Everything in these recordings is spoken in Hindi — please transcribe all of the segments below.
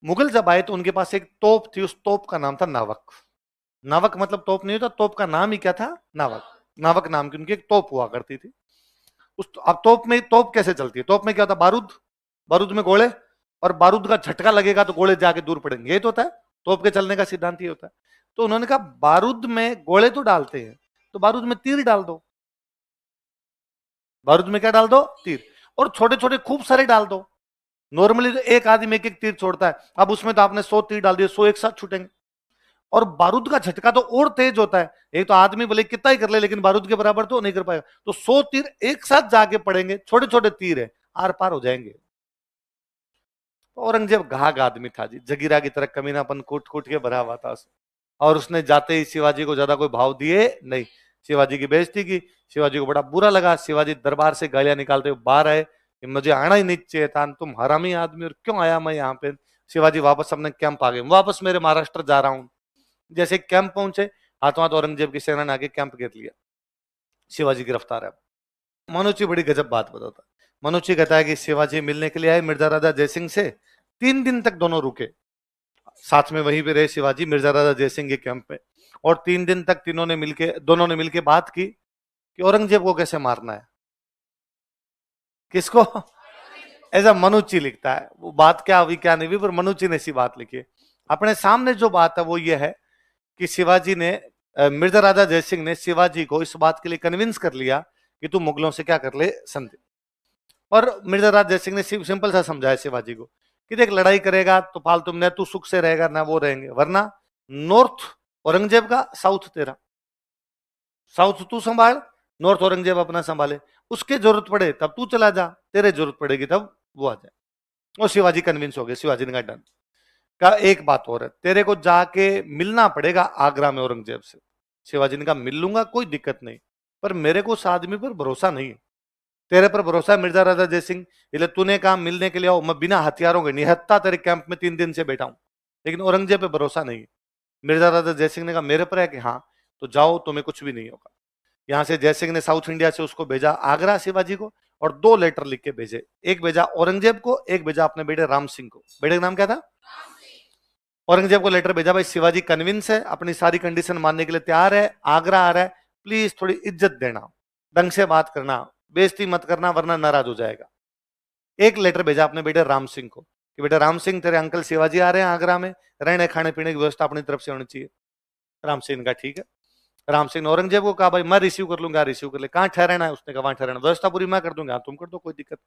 मुगल जब आए तो उनके पास एक तोप थी, उस तोप का नाम था नावक। नावक मतलब तोप नहीं होता, तोप का नाम ही क्या था? नावक। नावक नाम की उनकी एक तोप हुआ करती थी। अब तोप में, तोप कैसे चलती है? तोप में क्या होता है? बारूद, बारूद में गोले, और बारूद का झटका लगेगा तो गोले जाके दूर पड़ेंगे, ये तो होता है तोप के चलने का सिद्धांत, ये होता है। तो उन्होंने कहा बारूद में गोले तो डालते हैं, तो बारूद में तीर डाल दो। बारूद में क्या डाल दो? तीर। और छोटे छोटे खूब सारे डाल दो। नॉर्मली तो एक आदमी एक एक तीर छोड़ता है, अब उसमें तो आपने 100 तीर डाल दिए, 100 एक साथ छूटेंगे। और बारूद का झटका तो और तेज होता है, एक तो आदमी भले कितना ही कर ले लेकिन बारूद के बराबर तो नहीं कर पाएगा। तो 100 तीर एक साथ जाके पड़ेंगे, छोटे छोटे तीर है, आर पार हो जाएंगे। तो औरंगजेब घाघ आदमी था जी, जगीरा की तरह कमीनापन कूट कूट के भरा हुआ था उसे। और उसने जाते ही शिवाजी को ज्यादा कोई भाव दिए नहीं, शिवाजी की बेइज्जती की। शिवाजी को बड़ा बुरा लगा। शिवाजी दरबार से गालियां निकालते हुए बाहर आए कि मुझे आना ही नहीं चाहिए था, तुम हरामी आदमी, और क्यों आया मैं यहाँ पे। शिवाजी वापस अपने कैंप आ गए, वापस मेरे महाराष्ट्र जा रहा हूँ। जैसे कैंप पहुंचे, हाथों हाथ औरंगजेब की सेना ने आके कैंप घेर लिया। शिवाजी गिरफ्तार है। मनोची बड़ी गजब बात बताता है। मनोची कहता है कि शिवाजी मिलने के लिए आए मिर्जा राजा जयसिंह से, 3 दिन तक दोनों रुके, साथ में वहीं पे रहे शिवाजी मिर्जा राजा जयसिंह के कैंप में। और 3 दिन तक दोनों ने मिलके बात की कि औरंगजेब को कैसे मारना है। किसको? ऐसा मनुची लिखता है, वो बात क्या हुई क्या नहीं हुई, पर मनुची ने ऐसी बात लिखी है। अपने सामने जो बात है वो ये है कि शिवाजी ने, मिर्जा राजा जयसिंह ने शिवाजी को इस बात के लिए कन्विंस कर लिया कि तू मुगलों से क्या कर ले, संधि। और मिर्जा राजा जयसिंह ने सिंपल सा समझाया शिवाजी को कि देख, लड़ाई करेगा तो फालतू में तू सुख से रहेगा ना वो रहेंगे, वरना नॉर्थ औरंगजेब का, साउथ तेरा। साउथ तू संभाल, नॉर्थ औरंगजेब अपना संभाले, उसके जरूरत पड़े तब तू चला जा, तेरे जरूरत पड़ेगी तब वो आ जाए। और शिवाजी कन्विंस हो गए। शिवाजी ने कहा डन। का एक बात और है, तेरे को जाके मिलना पड़ेगा आगरा में औरंगजेब से। शिवाजी ने कहा मिल लूंगा, कोई दिक्कत नहीं, पर मेरे को उस आदमी पर भरोसा नहीं है। तेरे पर भरोसा है मिर्जा राजा जयसिंह, इसलिए तूने कहा मिलने के लिए आओ, मैं बिना हथियारों के निहत्था तेरे कैंप में 3 दिन से बैठा हूं, लेकिन औरंगजेब पे भरोसा नहीं है। मिर्जा राजा जयसिंह ने कहा मेरे पर है कि हाँ, तो जाओ, तुम्हें कुछ भी नहीं होगा। यहां से जयसिंह ने साउथ इंडिया से उसको भेजा आगरा शिवाजी को, और 2 लेटर लिख के भेजे। एक भेजा औरंगजेब को, एक भेजा अपने बेटे राम सिंह को। बेटे का नाम क्या था? औरंगजेब को लेटर भेजा, भाई शिवाजी कन्विंस है, अपनी सारी कंडीशन मानने के लिए तैयार है, आगरा आ रहा है, प्लीज थोड़ी इज्जत देना, ढंग से बात करना, बेइज्जती मत करना वरना नाराज हो जाएगा। एक लेटर भेजा अपने बेटे राम सिंह को कि बेटा राम सिंह, तेरे अंकल शिवाजी आ रहे हैं आगरा में, रहने खाने पीने की व्यवस्था अपनी तरफ से होनी चाहिए। राम सिंह ने कहा ठीक है। राम सिंह ने औरंगजेब को कहा भाई मैं रिसीव कर लूंगा, रिसीव कर ले, कहाँ ठहराना है? उसने कहा वहां ठहराना, व्यवस्था पूरी मैं कर दूंगा, तुम कर दो, कोई दिक्कत।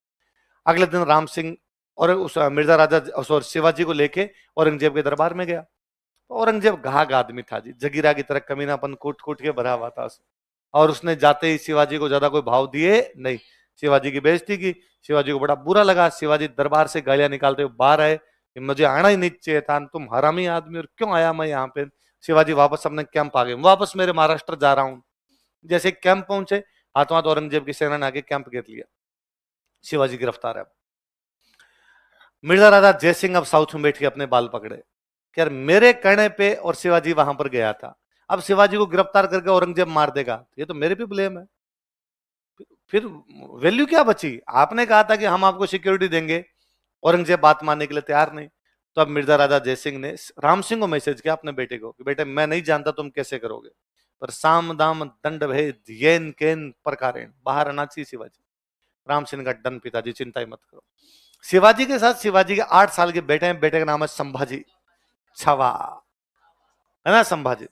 अगले दिन राम सिंह और उस मिर्जा राजा सॉरी शिवाजी को लेके औरंगजेब के दरबार में गया। तो औरंगजेब घाघ आदमी था जी, जगीरा की तरह कमीनापन कूट कूट के भरा हुआ था उसे। और उसने जाते ही शिवाजी को ज्यादा कोई भाव दिए नहीं, शिवाजी की बेइज्जती की। शिवाजी को बड़ा बुरा लगा। शिवाजी दरबार से गालियां निकालते हुए बाहर आए कि मुझे आना ही नहीं चाहिए था, तुम हरामी आदमी, और क्यों आया मैं यहाँ पे। शिवाजी वापस अपने कैंप आ गए, वापस मेरे महाराष्ट्र जा रहा हूँ। जैसे कैंप पहुंचे, हाथों हाथ औरंगजेब की सेना ने आके कैंप घेर लिया। शिवाजी गिरफ्तार है। मिर्जा राजा जयसिंह अब साउथ में बैठ के अपने बाल पकड़े कि यार मेरे कहने पे और शिवाजी वहां पर गया था, अब शिवाजी को गिरफ्तार करके औरंगजेब मार देगा, ये तो मेरे पे ब्लेम है। फिर वैल्यू क्या बची? आपने कहा था कि हम आपको सिक्योरिटी देंगे, औरंगजेब बात मानने के लिए तैयार नहीं। तो अब मिर्जा राजा जयसिंह ने राम सिंह को मैसेज किया अपने बेटे को कि बेटे मैं नहीं जानता तुम कैसे करोगे, पर साम दाम दंड भेद येन केन प्रकारेण बाहर आना चाहिए शिवाजी। राम सिंह का डन पिताजी, चिंता ही मत करो। शिवाजी के साथ शिवाजी के 8 साल के बेटे हैं, बेटे का नाम है संभाजी छवा, है ना संभाजी।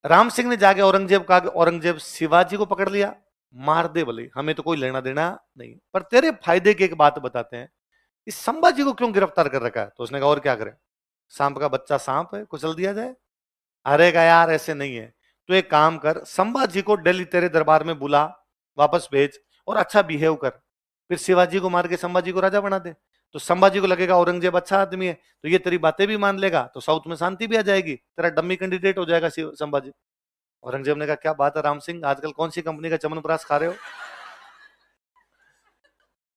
राम सिंह ने जाके औरंगजेब कहा कि औरंगजेब शिवाजी को पकड़ लिया, मार दे भले, हमें तो कोई लेना देना नहीं, पर तेरे फायदे की एक बात बताते हैं, इस संभाजी को क्यों गिरफ्तार कर रखा है? तो उसने कहा और क्या करें, सांप का बच्चा सांप है, कुचल दिया जाए। अरे का यार ऐसे नहीं है, तो एक काम कर, संभाजी को दिल्ली तेरे दरबार में बुला, वापस भेज, और अच्छा बिहेव कर, फिर शिवाजी को मार के संभाजी को राजा बना दे। तो संभाजी को लगेगा औरंगजेब अच्छा आदमी है, तो ये तेरी बातें भी मान लेगा, तो साउथ में शांति भी आ जाएगी, तेरा डम्मी कैंडिडेट हो जाएगा संभाजी। औरंगजेब ने कहा क्या बात है राम सिंह, आजकल कौन सी कंपनी का चमनप्राश खा रहे हो?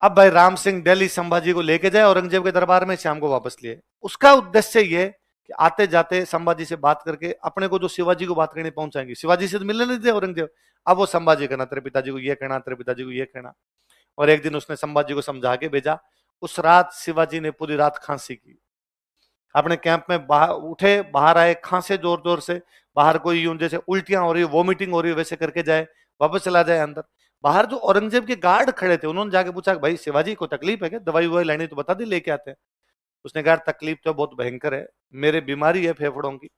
अब भाई राम सिंह दिल्ली संभाजी को लेके जाए औरंगजेब के दरबार में, शाम को वापस लिए। उसका उद्देश्य ये कि आते जाते संभाजी से बात करके अपने को जो शिवाजी को बात करनी पहुंचाएंगे, शिवाजी से तो मिलने नहीं दे औरंगजेब, अब वो संभाजी कहना तेरे पिताजी को ये कहना, तेरे पिताजी को ये कहना। और एक दिन उसने संभाजी को समझा के भेजा, उस रात शिवाजी ने पूरी रात खांसी की। अपने कैंप में बाहर आए, खांसे जोर जोर से, बाहर कोई यूं जैसे उल्टियां हो रही है, वॉमिटिंग हो रही है, वैसे करके जाए, वापस चला जाए अंदर। बाहर जो औरंगजेब के गार्ड खड़े थे, उन्होंने जाके पूछा भाई शिवाजी को तकलीफ है क्या, दवाई ववाई लानी तो बता दी, लेके आते हैं। उसने कहा तकलीफ तो बहुत भयंकर है, मेरे बीमारी है फेफड़ों की,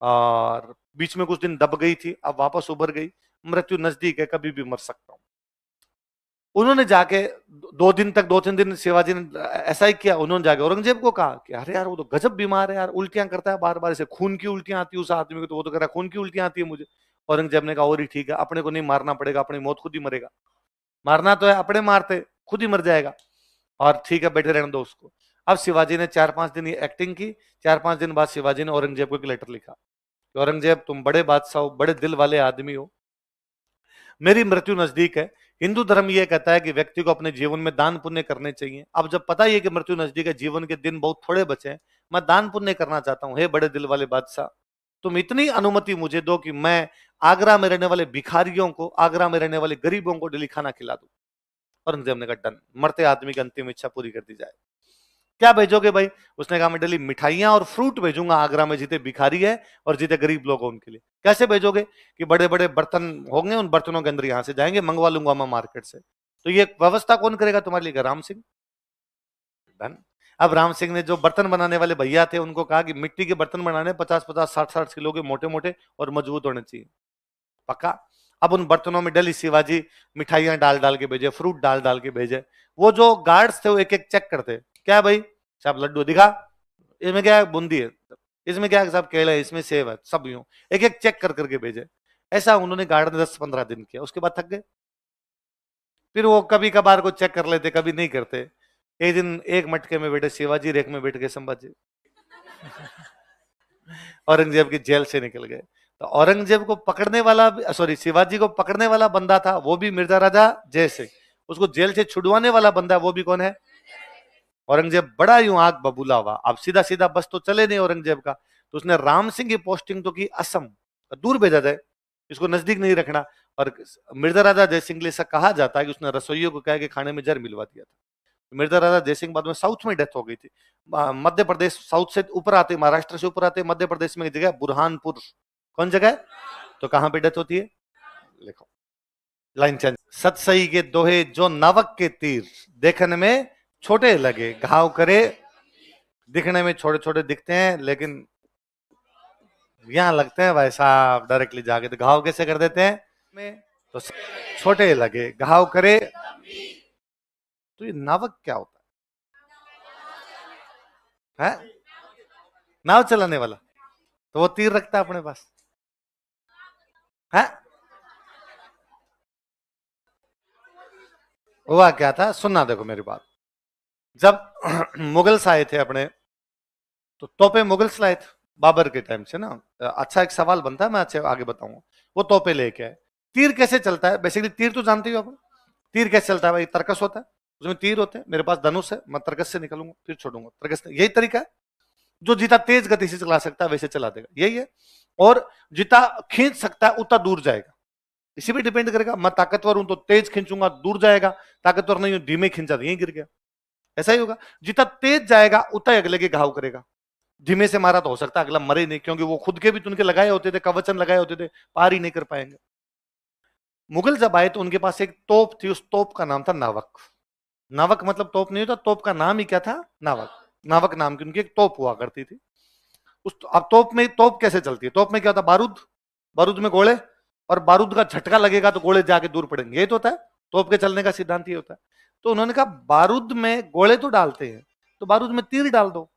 और बीच में कुछ दिन दब गई थी, अब वापस उभर गई, मृत्यु नजदीक है, कभी भी मर सकता हूं। उन्होंने जाके 2 दिन तक, 2-3 दिन शिवाजी ने ऐसा ही किया। उन्होंने जाके औरंगजेब को कहा कि अरे यार वो तो गजब बीमार है यार, उल्टियां करता है बार बार, से खून की उल्टियां आती है उस आदमी को, तो वो तो कह रहा है खून की उल्टियां आती है मुझे। औरंगजेब ने कहा और ही ठीक है, अपने को नहीं मारना पड़ेगा, अपनी मौत खुद ही मरेगा, मारना तो है अपने मारते खुद ही मर जाएगा, और ठीक है बैठे रहने दो उसको। अब शिवाजी ने 4-5 दिन ये एक्टिंग की। 4-5 दिन बाद शिवाजी ने औरंगजेब को एक लेटर लिखा कि औरंगजेब तुम बड़े बादशाह हो, बड़े दिल वाले आदमी हो, मेरी मृत्यु नजदीक है। हिंदू धर्म यह कहता है कि व्यक्ति को अपने जीवन में दान पुण्य करने चाहिए। अब जब पता ही है कि मृत्यु नजदीक है, जीवन के दिन बहुत थोड़े बचे हैं, मैं दान पुण्य करना चाहता हूं। हे बड़े दिल वाले बादशाह, तुम इतनी अनुमति मुझे दो कि मैं आगरा में रहने वाले भिखारियों को, आगरा में रहने वाले गरीबों को डेली खाना खिला दूं। औरंगजेब ने कहा डन, मरते आदमी की अंतिम इच्छा पूरी कर दी जाए। क्या भेजोगे भाई? उसने कहा मैं डेली मिठाइयां और फ्रूट भेजूंगा आगरा में, जितने भिखारी है और जितने गरीब लोग हैं उनके लिए। कैसे भेजोगे? कि बड़े बड़े बर्तन होंगे, उन बर्तनों के अंदर यहां से जाएंगे, मंगवा लूंगा मैं मार्केट से। तो ये व्यवस्था कौन करेगा तुम्हारे लिए? राम सिंह। डन। अब राम सिंह ने जो बर्तन बनाने वाले भैया थे उनको कहा कि मिट्टी के बर्तन बनाने 50-50, 60-60 किलो के, मोटे मोटे और मजबूत होने चाहिए। पक्का। अब उन बर्तनों में डेली शिवाजी मिठाइयां डाल डाल के भेजे, फ्रूट डाल डाल के भेजे। वो जो गार्ड्स थे वो एक एक चेक करते, क्या भाई साहब लड्डू दिखा, इसमें क्या है, बूंदी है, इसमें क्या है साहब, केला है, इसमें सेब है, सब यूं एक एक चेक कर करके भेजे। ऐसा उन्होंने गार्ड ने 10-15 दिन किया, उसके बाद थक गए। फिर वो कभी कभार को चेक कर लेते, कभी नहीं करते। एक दिन एक मटके में बैठे शिवाजी, रेक में बैठ गए संभाजी। औरंगजेब की जेल से निकल गए। तो औरंगजेब को पकड़ने वाला, सॉरी शिवाजी को पकड़ने वाला बंदा था वो भी मिर्जा राजा जय सिंह, उसको जेल से छुड़वाने वाला बंदा वो भी कौन है? औरंगजेब बड़ा यूं आग बबूला हुआ, अब सीधा सीधा बस तो चले नहीं औरंगजेब का, तो उसने राम सिंह की पोस्टिंग तो की असम, दूर भेजा जाए, इसको नजदीक नहीं रखना। और मिर्जा राजा जयसिंह से कहा जाता है कि उसने रसोइयों को कहा कि खाने में जहर मिलवा दिया था। मिर्जा राजा जयसिंह बाद में साउथ में डेथ हो गई थी। मध्य प्रदेश, साउथ से ऊपर आते, महाराष्ट्र से ऊपर आते, मध्य प्रदेश में एक जगह बुरहानपुर, कौन जगह है? तो कहां पे डेथ होती है? लिखो लाइन चेंज। सतसई के दोहे जो नावक के तीर, देखने में छोटे लगे घाव करे, दिखने में छोटे छोटे दिखते हैं लेकिन यहां लगते हैं भाई साहब डायरेक्टली जाके। तो घाव कैसे कर देते हैं में? तो छोटे लगे घाव करे। तो ये नावक क्या होता है? नाव चलाने वाला, तो वो तीर रखता है अपने पास है। हुआ क्या था, सुनना देखो मेरी बात। जब मुगल्स आए थे अपने, तो तोपे मुगल्स लाए थे बाबर के टाइम से ना। अच्छा एक सवाल बनता है, मैं अच्छे आगे बताऊंगा। वो तोपे लेके आए। तीर कैसे चलता है? बेसिकली तीर तो जानते हो आप, तीर कैसे चलता है भाई? तरकस होता है, उसमें तीर होते हैं, मेरे पास धनुष है, मैं तरकस से निकलूंगा फिर छोड़ूंगा, तरकस, यही तरीका है। जो जितना तेज गति से चला सकता है वैसे चला देगा, यही है। और जितना खींच सकता है उतना दूर जाएगा, इसी पे डिपेंड करेगा। मैं ताकतवर हूं तो तेज खींचूंगा, दूर जाएगा। ताकतवर नहीं हूं, धीमे खींचा तो यहीं गिर गया। ऐसा ही होगा, जितना तेज जाएगा उतना ही अगले के घाव करेगा। धीमे से मारा तो हो सकता है अगला मरे नहीं, क्योंकि वो खुद के भी तो उनके लगाए होते थे, कवचन लगाए होते थे, पार ही नहीं कर पाएंगे। मुगल जब आए तो उनके पास एक तोप थी, उस तोप का नाम था नावक। नावक मतलब तोप नहीं होता, तोप का नाम ही क्या था? नावक। नावक नाम की उनकी एक तोप हुआ करती थी। अब तोप में, तोप कैसे चलती है? तोप में क्या होता है? बारूद, बारूद में गोले, और बारूद का झटका लगेगा तो गोले जाके दूर पड़ेंगे, यही तो होता है। तोप के चलने का सिद्धांत ये होता है। तो उन्होंने कहा बारूद में गोले तो डालते हैं, तो बारूद में तीर डाल दो।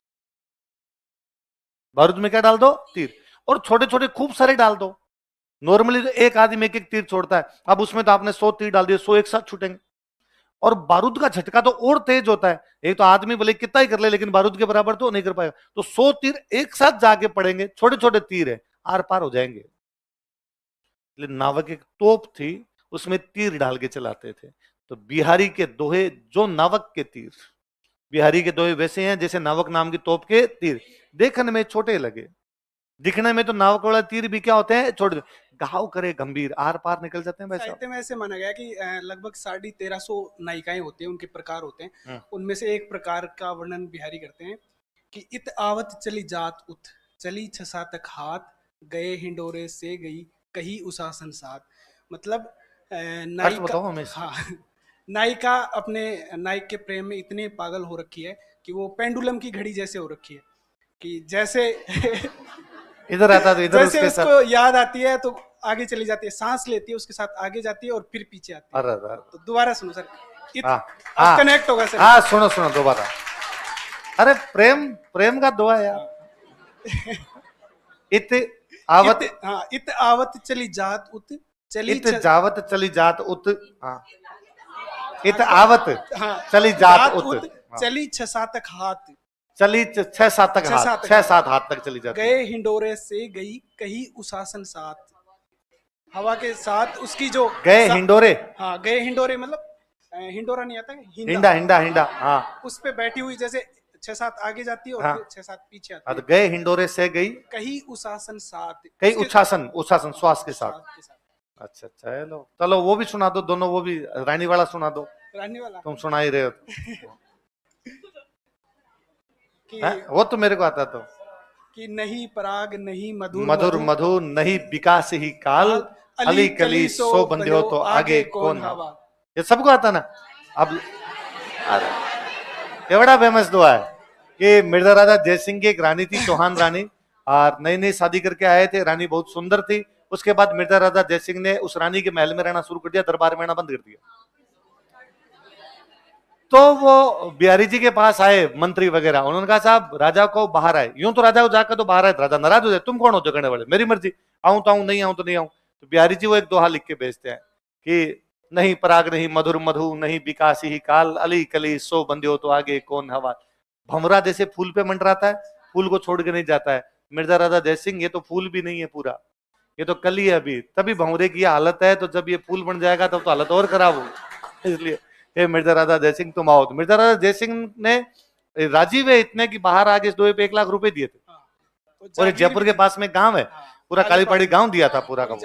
बारूद में क्या डाल दो? तीर। और छोटे छोटे खूब सारे डाल दो। नॉर्मली तो एक आदमी एक एक तीर छोड़ता है, अब उसमें तो आपने 100 तीर डाल दिए, 100 एक साथ छूटेंगे। और बारूद का झटका तो और तेज होता है, एक तो आदमी भले कितना ही कर ले लेकिन बारूद के बराबर तो नहीं कर पाएगा। तो 100 तीर एक साथ जाके पड़ेंगे, छोटे छोटे तीर है, आर पार हो जाएंगे। नावक एक तोप थी, उसमें तीर डाल के चलाते थे। तो बिहारी के दोहे जो नावक के तीर, बिहारी के दोहे वैसे हैं जैसे नावक नाम की तोप के तीर, देखने में छोटे लगे दिखने में तो नाव के वाला तीर भी क्या होते हैं, छोड़ दो, घाव करे गंभीर, आर पार निकल जाते हैं वैसा। साहित्य में ऐसे माना गया कि लगभग 1350 नायिकाएं होती हैं, उनके प्रकार होते हैं। उनमें से एक प्रकार का वर्णन बिहारी करते हैं कि इत आवत चली जात उत, चली छसा तक हाथ, गए हिंडोरे से गई कही उसासन साथ। मतलब नायिका, बताओ हमें। हाँ, नायिका अपने नायक के प्रेम में इतने पागल हो रखी है कि वो पेंडुलम की घड़ी जैसे हो रखी है कि जैसे इधर आता तो इधर जैसे उसके उसको साथ याद आती है तो आगे चली जाती है, सांस लेती है उसके साथ आगे जाती है और फिर पीछे आती है। अरे तो दोबारा सुनो सर, हाँ अब कनेक्ट होगा सर। हाँ सुनो सुनो दोबारा। अरे प्रेम, प्रेम का दुआ यार। इत आवत, हाँ, इत आवत चली जात उत, चली इत जावत चली जात उत, हाँ इत आवत हाँ, चली जात उत, चली छसा तक हाथ, चली 6-7 तक हाथ, 6-7 हाथ तक चली जाती। गए हिंडोरे से गई कहीं उसासन साथ, हवा के साथ उसकी जो गए हिंडोरे, हाँ गए हिंडोरे मतलब हिंडोरा नहीं आता है, हिंडा हिंडा हिंडा, हाँ उस पे बैठी हुई जैसे 6-7 आगे जाती है और हाँ, फिर 6-7 पीछे आती है। तो गए हिंडोरे से गई कहीं उसासन साथ, कहीं उच्छासन, उच्छासन श्वास के साथ। अच्छा चलो चलो वो भी सुना दो दोनों, वो भी रानी वाला सुना दो। रानी वाला तुम सुना ही रहे हो कि वो तो मेरे को आता तो कि नहीं पराग नहीं मधुर मधुर मधु नहीं विकास ही काल, अली कली सो बंध्यो तो आगे कौन हवा। ये सबको आता ना। अब एवढा फेमस दुआ है कि मिर्जा राजा जयसिंह की एक रानी थी, चौहान रानी, और नई नई शादी करके आए थे, रानी बहुत सुंदर थी। उसके बाद मिर्जा राजा जयसिंह ने उस रानी के महल में रहना शुरू कर दिया, दरबार में रहना बंद कर दिया। तो वो बिहारी जी के पास आए मंत्री वगैरह, उन्होंने कहा साहब राजा को बाहर आए। यूं तो राजा को जाकर तो बाहर आए, राजा नाराज हो जाए, तुम कौन होते कहने वाले, मेरी मर्जी, आऊं तो आऊं, नहीं आऊं तो नहीं आऊं। तो बिहारी जी वो एक दोहा लिख के भेजते हैं कि नहीं पराग नहीं मधुर मधु नहीं विकास ही काल, अली कली सो बंध्यो तो आगे कौन हवा। भमरा जैसे फूल पे मंडराता है, फूल को छोड़ के नहीं जाता है। मिर्जा राजा जयसिंह ये तो फूल भी नहीं है पूरा, ये तो कली है अभी, तभी भंवरे की हालत है, तो जब ये फूल बन जाएगा तब तो हालत और खराब होगी। इसलिए ये मिर्जा राजा जयसिंह तुम आओ। तो मिर्जा राजा जयसिंह ने राजीव है इतने कि बाहर आगे इस दोहे पे 1 लाख रुपए दिए थे। और जयपुर के पास में गांव है, पूरा कालीपाड़ी गांव दिया था पूरा का।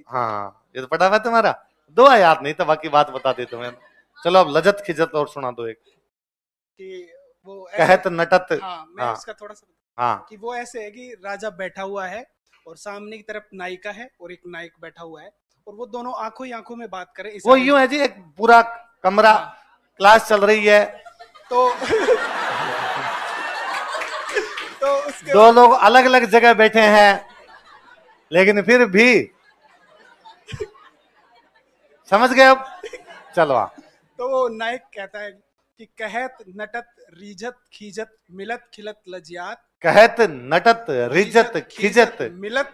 हाँ ये तो पता हुआ तुम्हारा, दुआ याद नहीं था, बाकी बात बता दी तुम्हें। चलो अब लजत खिजत और सुना दो एक कि वो कहत नटत। मैं उसका थोड़ा सा हाँ कि वो ऐसे है कि राजा बैठा हुआ है और सामने की तरफ नायिका है और एक नायक बैठा हुआ है और वो दोनों आंखों ही आंखों में बात करें। वो यूं है जी, एक पूरा कमरा, क्लास चल रही है, तो दो लोग अलग अलग जगह बैठे हैं, लेकिन फिर भी समझ गए अब, चलो। तो वो नायक कहता है कि कहत नटत रिजत खिजत मिलत खिलत लजियात, कहत नटत रिजत खिजत मिलत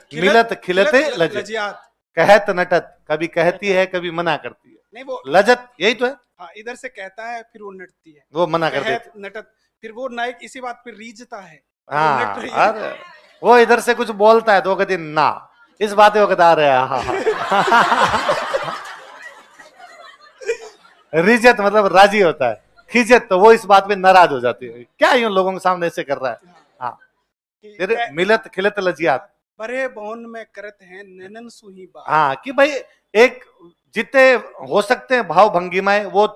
खिलते लजियात। कहत नटत, कभी कहती है कभी मना करती है, नहीं वो लजत यही तो है। हाँ, इधर से कहता है फिर वो नटती है, वो मना करती है, नटत, फिर वो नायक इसी बात पे रीझता है। हाँ अरे वो इधर से कुछ बोलता है तो कहती ना, इस बात को बता रहे हैं। रिजत मतलब राजी होता है, खिजत तो वो इस बात पे नाराज हो जाती है, क्या यूं लोगों के सामने ऐसे कर रहा है। हाँ फिर मिलत खिलत लजियात, बड़े भवन में करत हैं नैनन सुही बात। हाँ कि भाई एक जितने हो सकते हैं भाव भंगिमाएं वो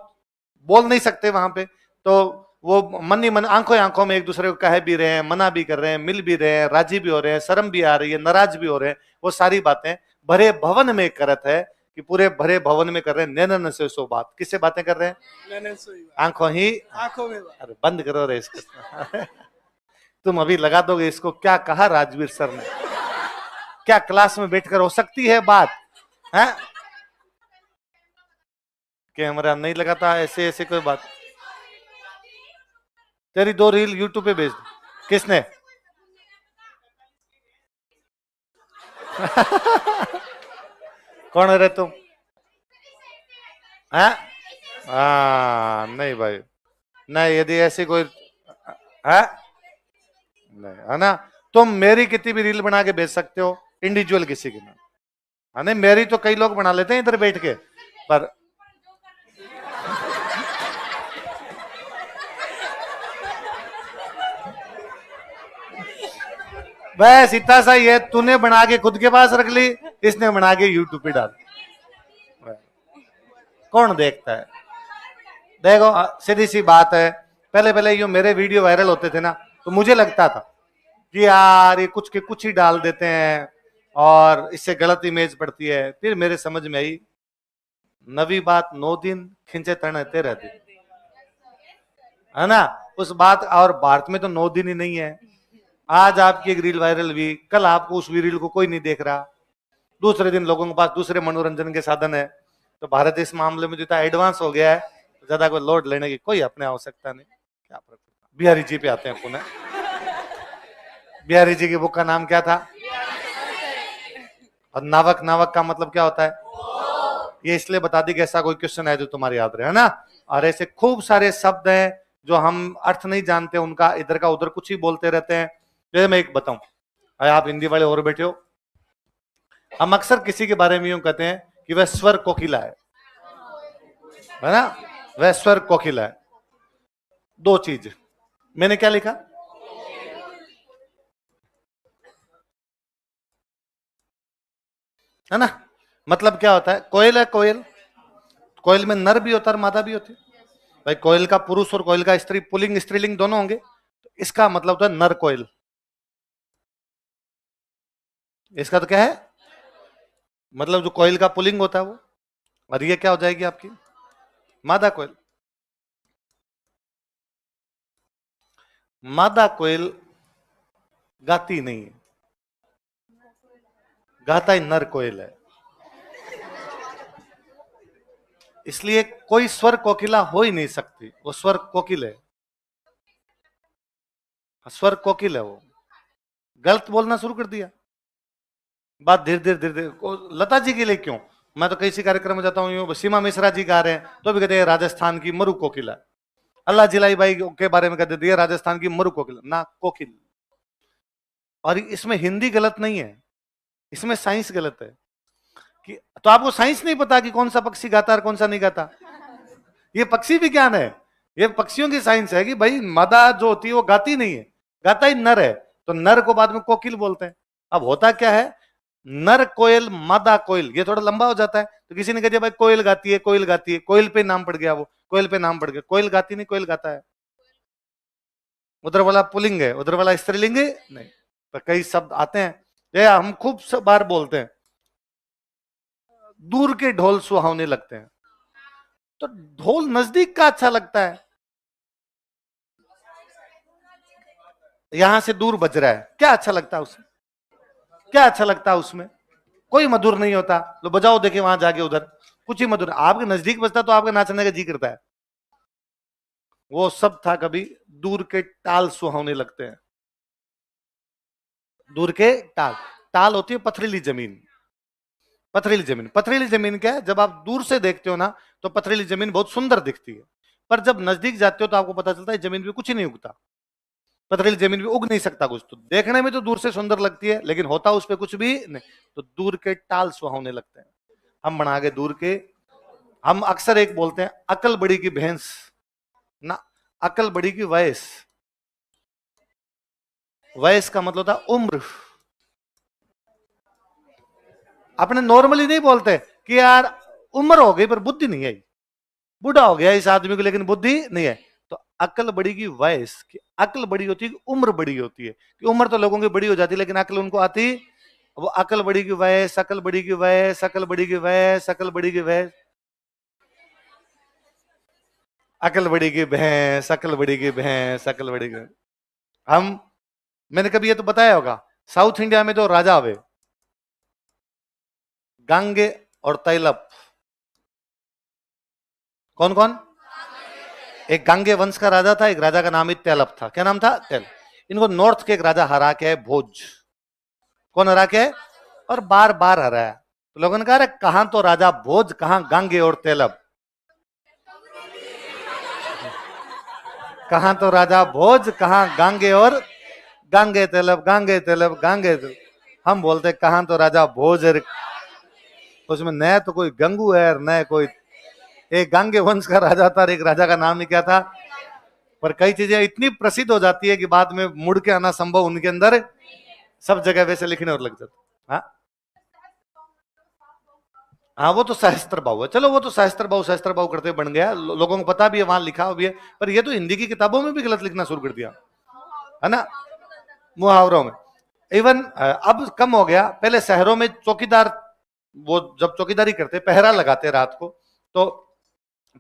बोल नहीं सकते वहां पे, तो वो मन ही मन आंखों आंखों में एक दूसरे को कह भी रहे हैं, मना भी कर रहे हैं, मिल भी रहे हैं, राजी भी हो रहे हैं, शर्म भी आ रही है, नाराज भी हो रहे हैं, वो सारी बातें भरे भवन में करत है कि पूरे भरे भवन में कर रहे हैं। नैनन से सो बात, किससे बातें कर रहे हैं, नैनन सुही बात, आंखों ही आंखों में। अरे बंद करो रे इसको। तुम अभी लगा दोगे इसको, क्या कहा राजवीर सर ने, क्या क्लास में बैठकर हो सकती है बात है, कैमरा नहीं लगाता ऐसे ऐसे कोई बात। तेरी 2 रील यूट्यूब पे भेज दो। किसने? कौन है रे तुम? है नहीं भाई नहीं, यदि ऐसी कोई है नहीं है ना, तुम मेरी कितनी भी रील बना के भेज सकते हो, इंडिविजुअल किसी की ना, नहीं मेरी तो कई लोग बना लेते हैं इधर बैठ के, पर बस इतना सा ही है, तूने बना के खुद के पास रख ली, इसने बना के यूट्यूब पे डाल। कौन देखता है? देखो सीधी सी बात है, पहले पहले यो मेरे वीडियो वायरल होते थे ना, तो मुझे लगता था कि यार ये कुछ के कुछ ही डाल देते हैं और इससे गलत इमेज पड़ती है। फिर मेरे समझ में आई, नवी बात 9 दिन खिंचे तने 13 दिन, है ना उस बात। और भारत में तो 9 दिन ही नहीं है। आज आपकी एक रील वायरल हुई, कल आपको उस रील को कोई नहीं देख रहा, दूसरे दिन लोगों के पास दूसरे मनोरंजन के साधन है। तो भारत इस मामले में जितना एडवांस हो गया है, ज्यादा कोई लोड लेने की कोई अपने आवश्यकता नहीं। क्या फर्क पड़ता। बिहारी जी पे आते हैं पुनः। बिहारी जी की बुक का नाम क्या था? और नावक, नावक का मतलब क्या होता है? ये इसलिए बता दी कि ऐसा कोई क्वेश्चन है जो तुम्हारे याद रहे, है ना। और ऐसे खूब सारे शब्द हैं जो हम अर्थ नहीं जानते, उनका इधर का उधर कुछ ही बोलते रहते हैं। जैसे मैं एक बताऊं, आप हिंदी वाले और बैठे हो, हम अक्सर किसी के बारे में यूं कहते हैं कि वह स्वर कोकिला है ना, वह स्वर कोकिला है। दो चीज, मैंने क्या लिखा? है ना। मतलब क्या होता है? कोयल है, कोयल, कोयल में नर भी होता है और मादा भी होती है। भाई कोयल का पुरुष और कोयल का स्त्री, पुल्लिंग स्त्रीलिंग दोनों होंगे, तो इसका मतलब होता है नर कोयल। इसका तो क्या है मतलब, जो कोयल का पुल्लिंग होता है वो, और ये क्या हो जाएगी आपकी? मादा कोयल। मादा कोयल गाती नहीं है, गाता ही नर कोयल है। इसलिए कोई स्वर कोकिला हो ही नहीं सकती, वो स्वर कोकिल है, स्वर कोकिल है वो। गलत बोलना शुरू कर दिया, बात धीरे धीरे धीरे धीरे। लता जी के लिए क्यों, मैं तो किसी कार्यक्रम में जाता हूँ, सीमा मिश्रा जी गा रहे हैं तो भी कहते हैं राजस्थान की मरु कोकिला। अल्लाह जिलाई बाई के बारे में कहते दिए राजस्थान की मरु कोकिला, ना कोकिल। और इसमें हिंदी गलत नहीं है, इसमें साइंस गलत है। कि तो आपको साइंस नहीं पता कि कौन सा पक्षी गाता है और कौन सा नहीं गाता? ये पक्षी विज्ञान है, ये पक्षियों की साइंस है कि भाई मादा जो होती है वो गाती नहीं है, गाता ही नर है, तो नर को बाद में कोकिल बोलते हैं। अब होता क्या है, नर कोयल मादा कोयल, ये थोड़ा लंबा हो जाता है, तो किसी ने कह दिया भाई कोयल गाती है, कोयल गाती है, कोयल पे नाम पड़ गया, वो कोयल पे नाम पड़ गया। कोयल गाती नहीं, कोयल गाता है। उधर वाला पुल्लिंग है, उधर वाला स्त्रीलिंग है नहीं। तो कई शब्द आते हैं, ये हम खूब बार बोलते हैं, दूर के ढोल सुहावने लगते हैं। तो ढोल नजदीक का अच्छा लगता है, यहां से दूर बज रहा है, क्या अच्छा लगता है उसमें? क्या अच्छा लगता है उसमें? कोई मधुर नहीं होता। लो बजाओ, देखे वहां जाके उधर कुछ ही मधुर। आपके नजदीक बजता तो आपका नाचने का जी करता है। वो सब था कभी दूर के टाल सुहावने लगते हैं। दूर के टाल, टाल होती है पथरीली जमीन। पथरीली जमीन, पथरीली जमीन क्या है? जब आप दूर से देखते हो ना तो पथरीली जमीन बहुत सुंदर दिखती है, पर जब नजदीक जाते हो तो आपको पता चलता है जमीन पे कुछ ही नहीं उगता। पथरीली जमीन पे उग नहीं सकता कुछ। तो देखने में तो दूर से सुंदर लगती है, लेकिन होता उस पर कुछ भी नहीं। तो दूर के टाल सुहावने लगते हैं। हम बना के दूर के, हम अक्सर एक बोलते हैं अकल बड़ी की भैंस ना, अकल बड़ी की वयस। वयस का मतलब होता उम्र। अपने नॉर्मली नहीं बोलते कि यार उम्र हो गई पर बुद्धि नहीं आई, बूढ़ा हो गया इस आदमी को लेकिन बुद्धि नहीं है। तो अकल बड़ी की वयस की, अकल बड़ी होती है, उम्र बड़ी होती है। कि उम्र तो लोगों की बड़ी हो जाती है लेकिन अकल उनको आती, वो अकल बड़ी की वयस, अकल बड़ी की वयस, अकल बड़ी की वयस, अकल बड़ी की वयस, अकल बड़ी की भैंस, अकल बड़ी की भैंस, अकल बड़ी की। हम, मैंने कभी ये तो बताया होगा, साउथ इंडिया में तो राजा हुए गांगे और तैलप। कौन कौन? एक गांगे वंश का राजा था, एक राजा का नाम ही तैलप था। क्या नाम था? तैल। इनको नॉर्थ के एक राजा हरा के है, भोज। कौन हरा के है? और बार बार हरा है। तो लोगों ने कहा कहां तो राजा भोज, कहां गांगे और तैलप। कहां तो राजा भोज, कहां गांगे और गांगे तैलप, गांगे तैलप, गांगे तैलप। हम बोलते कहां तो राजा भोज है, उसमें न तो कोई गंगू है न कोई। एक गांगे वंश का राजा था, एक राजा का नाम ही क्या था। पर कई चीजें इतनी प्रसिद्ध हो जाती है कि बाद में मुड़ के आना संभव उनके अंदर। सब जगह वैसे लिखने और लग जाता। हाँ हाँ, वो तो सहस्त्र भाव है, चलो वो तो सहस्त्र भाव करते बन गया, लोगों को पता भी है, वहां लिखा भी है, पर ये तो हिंदी की किताबों में भी गलत लिखना शुरू कर दिया है ना, मुहावरों में। इवन अब कम हो गया, पहले शहरों में चौकीदार, वो जब चौकीदारी करते पहरा लगाते रात को, तो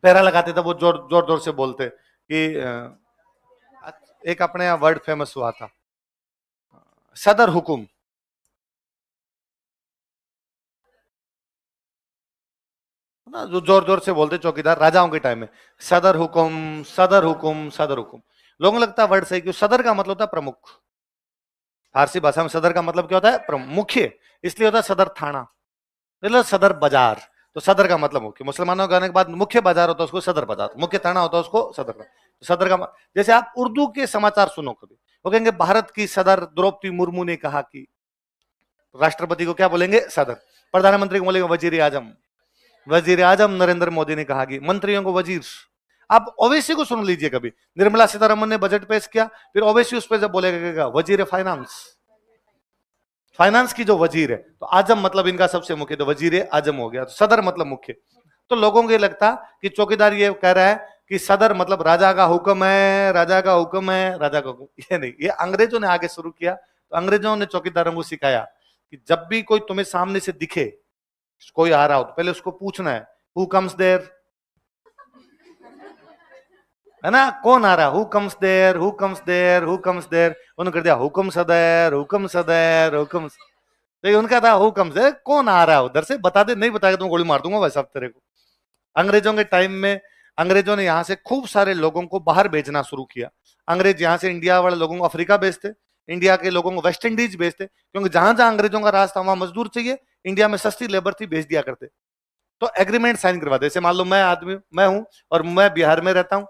पहरा लगाते थे वो जोर जोर जोर से बोलते कि एक अपने यहाँ वर्ड फेमस हुआ था, सदर हुकुम, ना, जो जोर जोर से बोलते चौकीदार राजाओं के टाइम में, सदर हुकुम सदर हुकुम सदर हुकुम। लोगों को लगता है वर्ड सही, क्यों? सदर का मतलब होता है प्रमुख, फारसी भाषा में सदर का मतलब क्या होता है? मुख्य, इसलिए होता है सदर थाना, मतलब सदर बाजार, तो सदर का मतलब मुख्य। मुसलमानों के आने के बाद मुख्य बाजार होता है उसको सदर बाजार, मुख्य थाना होता है उसको सदर, तो सदर का जैसे आप उर्दू के समाचार सुनो कभी, वो कहेंगे भारत की सदर द्रौपदी मुर्मू ने कहा कि, राष्ट्रपति को क्या बोलेंगे? सदर। प्रधानमंत्री को बोलेंगे वजीर आजम, वजीर आजम नरेंद्र मोदी ने कहा कि, मंत्रियों को वजीर। आप ओवैसी को सुन लीजिए कभी, निर्मला सीतारमन ने बजट पेश किया, फिर ओवैसी उस पर जब बोलेगा वजीर फाइनेंस, फाइनेंस की जो वजीर है, तो आजम मतलब इनका सबसे मुख्य, तो वजीर आजम हो गया, तो सदर मतलब मुख्य। तो लोगों को ये लगता कि चौकीदार ये कह रहा है कि सदर मतलब राजा का हुक्म है, राजा का हुक्म है, राजा का हुक्म। ये नहीं, ये अंग्रेजों ने आगे शुरू किया, तो अंग्रेजों ने चौकीदारों को सिखाया कि जब भी कोई तुम्हें सामने से दिखे, कोई आ रहा हो, तो पहले उसको पूछना है हु कम्स देयर, है ना, कौन आ रहा है, who comes there who comes there who comes there. उन्होंने कर दिया हुक्म सदैर हुक्म सदैर हुक्म, तो उनका था हुक्म से, कौन आ रहा है उधर से, बता दे, नहीं बताएगा तो गोली मार दूंगा वैसा तेरे को। अंग्रेजों के टाइम में अंग्रेजों ने यहाँ से खूब सारे लोगों को बाहर भेजना शुरू किया। अंग्रेज यहाँ से इंडिया वाले लोगों को अफ्रीका भेजते, इंडिया के लोगों को वेस्ट इंडीज भेजते, क्योंकि जहां जहां अंग्रेजों का राज था वहां मजदूर चाहिए, इंडिया में सस्ती लेबर थी, भेज दिया करते। तो एग्रीमेंट साइन करवाते, जैसे मान लो मैं हूं और मैं बिहार में रहता हूं,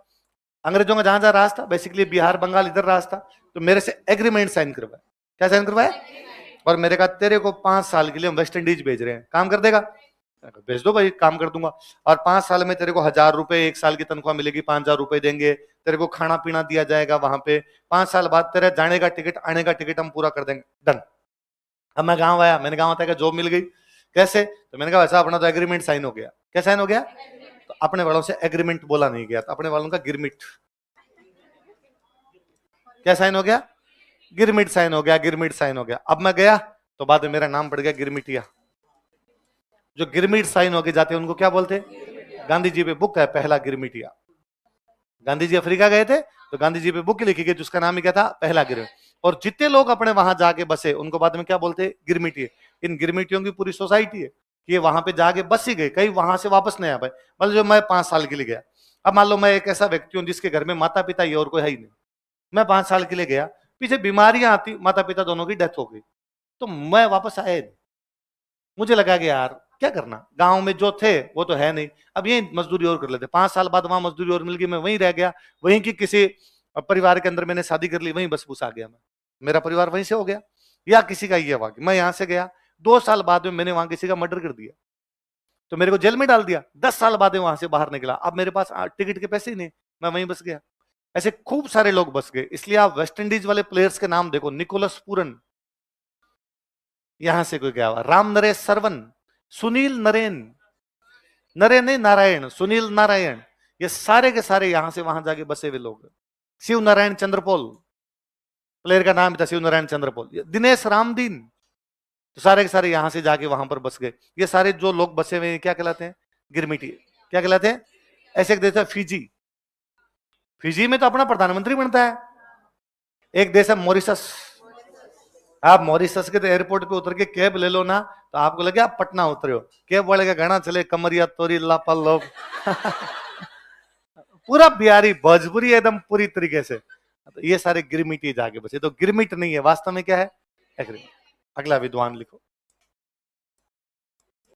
अंग्रेजों का जहां जहां राज था, बेसिकली बिहार बंगाल इधर राज था, तो मेरे से एग्रीमेंट साइन करवाया। क्या साइन करवाया? और मेरे कहा तेरे को 5 साल के लिए हम वेस्ट इंडीज भेज रहे हैं, काम कर देगा? भेज दो भाई, काम कर दूंगा। और 5 साल में तेरे को 1000 रुपए 1 साल की तनख्वाह मिलेगी, 5000 रुपए देंगे, तेरे को खाना पीना दिया जाएगा वहां पे, 5 साल बाद तेरे जाने का टिकट आने का टिकट हम पूरा कर देंगे, डन। अब मैं गाँव आया, मैंने कहा था जॉब मिल गई, कैसे? तो मैंने कहा वैसा अपना तो एग्रीमेंट साइन हो गया। क्या साइन हो गया? तो अपने वालों से एग्रीमेंट बोला नहीं गया, तो अपने वालों का गिरमिट। क्या साइन हो गया? गिरमिट साइन हो गया, गिरमिट साइन हो गया। अब मैं गया तो बाद में मेरा नाम पड़ गया गिरमिटिया। जो गिरमिट साइन होके जाते हैं उनको क्या बोलते? गांधी जी पे बुक है पहला गिरमिटिया। गांधी जी अफ्रीका गए थे तो गांधी जी पे बुक लिखी गई जिसका नाम ही क्या था? पहला गिरमिट। और जितने लोग अपने वहां जाके बसे उनको बाद में क्या बोलते? गिरमिटिये। इन गिरमिटियों की पूरी सोसाइटी है कि वहां पे जाके बस ही गए, कहीं वहां से वापस नहीं आ पाए। मतलब जो मैं 5 साल के लिए गया, अब मान लो मैं एक ऐसा व्यक्ति हूँ जिसके घर में माता पिता ही और कोई है ही नहीं, मैं 5 साल के लिए गया, पीछे बीमारियां आती, माता पिता दोनों की डेथ हो गई, तो मैं वापस आया नहीं। मुझे लगा कि यार क्या करना, गांव में जो थे वो तो है नहीं, अब ये मजदूरी और कर लेते। 5 साल बाद वहां मजदूरी और मिल गई, मैं वहीं रह गया, वहीं की किसी परिवार के अंदर मैंने शादी कर ली, वहीं बस बस आ गया मैं, मेरा परिवार वहीं से हो गया। या किसी का ये हुआ कि मैं यहां से गया, 2 साल बाद में मैंने वहां किसी का मर्डर कर दिया, तो मेरे को जेल में डाल दिया। 10 साल बाद में वहां से बाहर निकला, अब मेरे पास टिकट के पैसे ही नहीं, मैं वहीं बस गया। ऐसे खूब सारे लोग बस गए। इसलिए आप वेस्ट इंडीज वाले प्लेयर्स के नाम देखो, निकोलस पूरन यहां से कोई गया हुआ, राम नरेश सरवन, सुनील नरेन, नरेन नहीं नारायण, सुनील नारायण, ये सारे के सारे यहां से वहां जाके बसे हुए लोग। शिव नारायण चंद्रपोल प्लेयर का नाम था, शिव नारायण चंद्रपोल। दिनेश रामदीन, तो सारे के सारे यहां से जाके वहां पर बस गए। ये सारे जो लोग बसे हुए क्या कहलाते हैं? गिरमिटी। क्या कहलाते हैं? ऐसे एक देश है फिजी, फिजी में तो अपना प्रधानमंत्री बनता है। एक देश है मॉरिशस, आप मॉरिशस के तो एयरपोर्ट पे उतर के कैब ले लो ना, तो आपको लगे आप पटना उतरे हो। कैब वाले का गाना चले, कमरिया तोरी लापल लोग पूरा बिहारी भोजपुरी एकदम पूरी तरीके से। तो ये सारे गिरमिटी जाके बचे, तो गिरमिट नहीं है, वास्तव में क्या है? एग्रीमेंट। अगला विद्वान लिखो।